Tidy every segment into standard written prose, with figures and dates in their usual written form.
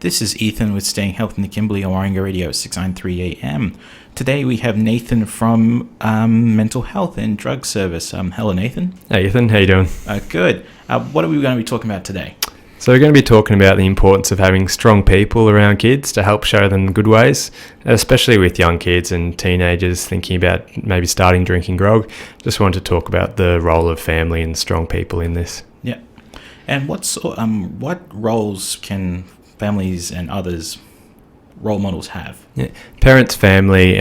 This is Ethan with Staying Healthy in the Kimberley on Waringarri Radio 693 AM. Today we have Nathan from Mental Health and Drug Service. Hello, Nathan. Hey, Ethan. How you doing? Good. What are we going to be talking about today? So we're going to be talking about the importance of having strong people around kids to help show them good ways, especially with young kids and teenagers thinking about maybe starting drinking grog. Just want to talk about the role of family and strong people in this. Yeah. And what roles can families and others, role models, have? Yeah. Parents, family,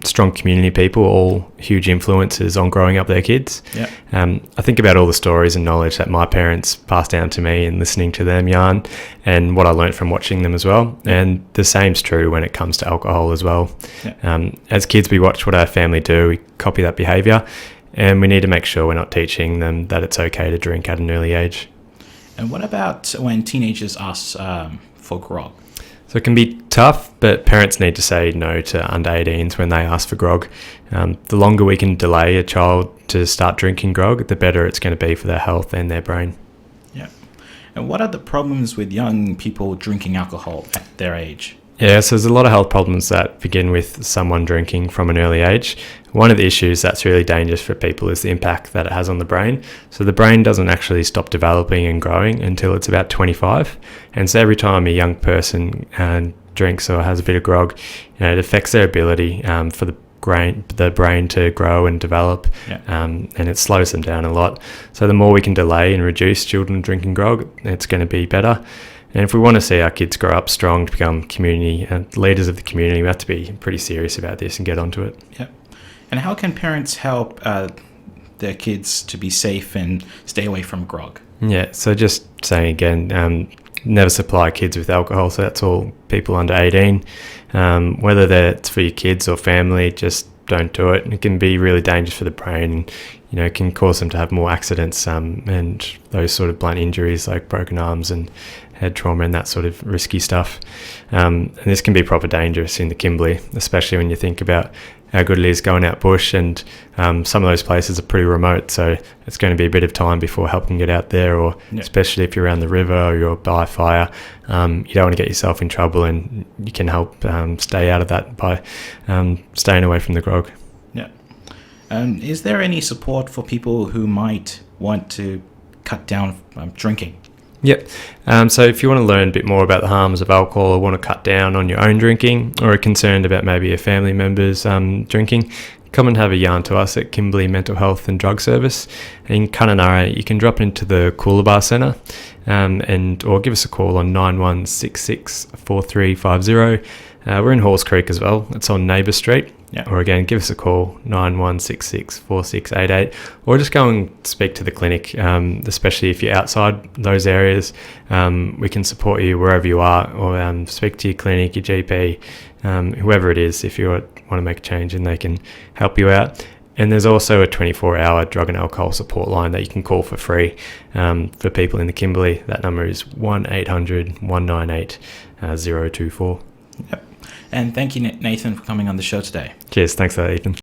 strong community people, all huge influences on growing up their kids. Yeah. I think about all the stories and knowledge that my parents passed down to me and listening to them yarn and what I learnt from watching them as well. And the same's true when it comes to alcohol as well. Yeah. As kids, we watch what our family do, we copy that behaviour, and we need to make sure we're not teaching them that it's okay to drink at an early age. And what about when teenagers ask for grog? So it can be tough, but parents need to say no to under 18s when they ask for grog. The longer we can delay a child to start drinking grog, the better it's going to be for their health and their brain. Yeah. And what are the problems with young people drinking alcohol at their age? Yeah, so there's a lot of health problems that begin with someone drinking from an early age. One of the issues that's really dangerous for people is the impact that it has on the brain. So the brain doesn't actually stop developing and growing until it's about 25. And so every time a young person drinks or has a bit of grog, it affects their ability for the brain to grow and develop, and it slows them down a lot. So the more we can delay and reduce children drinking grog, it's going to be better. And if we want to see our kids grow up strong to become community leaders of the community, we have to be pretty serious about this and get onto it. Yep. And how can parents help their kids to be safe and stay away from grog? Yeah, so just saying again, never supply kids with alcohol. So that's all people under 18. Whether that's for your kids or family, just don't do it. It can be really dangerous for the brain. It can cause them to have more accidents and those sort of blunt injuries like broken arms and head trauma and that sort of risky stuff. And this can be proper dangerous in the Kimberley, especially when you think about how good it is going out bush, and some of those places are pretty remote, so it's going to be a bit of time before help can get out there, or especially if you're around the river or you're by fire, you don't want to get yourself in trouble, and you can help stay out of that by staying away from the grog. Yeah. Is there any support for people who might want to cut down drinking? Yep. So if you want to learn a bit more about the harms of alcohol, or want to cut down on your own drinking, or are concerned about maybe a family member's drinking, come and have a yarn to us at Kimberley Mental Health and Drug Service. In Kununurra, you can drop into the Coolabah Centre or give us a call on 9166 4350. We're in Halls Creek as well. It's on Neighbour Street. Yeah. Or again, give us a call, 9166 4688, or just go and speak to the clinic, especially if you're outside those areas. We can support you wherever you are, or speak to your clinic, your GP, whoever it is, if you want to make a change, and they can help you out. And there's also a 24-hour drug and alcohol support line that you can call for free for people in the Kimberley. That number is 1800 198 024. Yep. And thank you, Nathan, for coming on the show today. Cheers. Thanks for that, Ethan.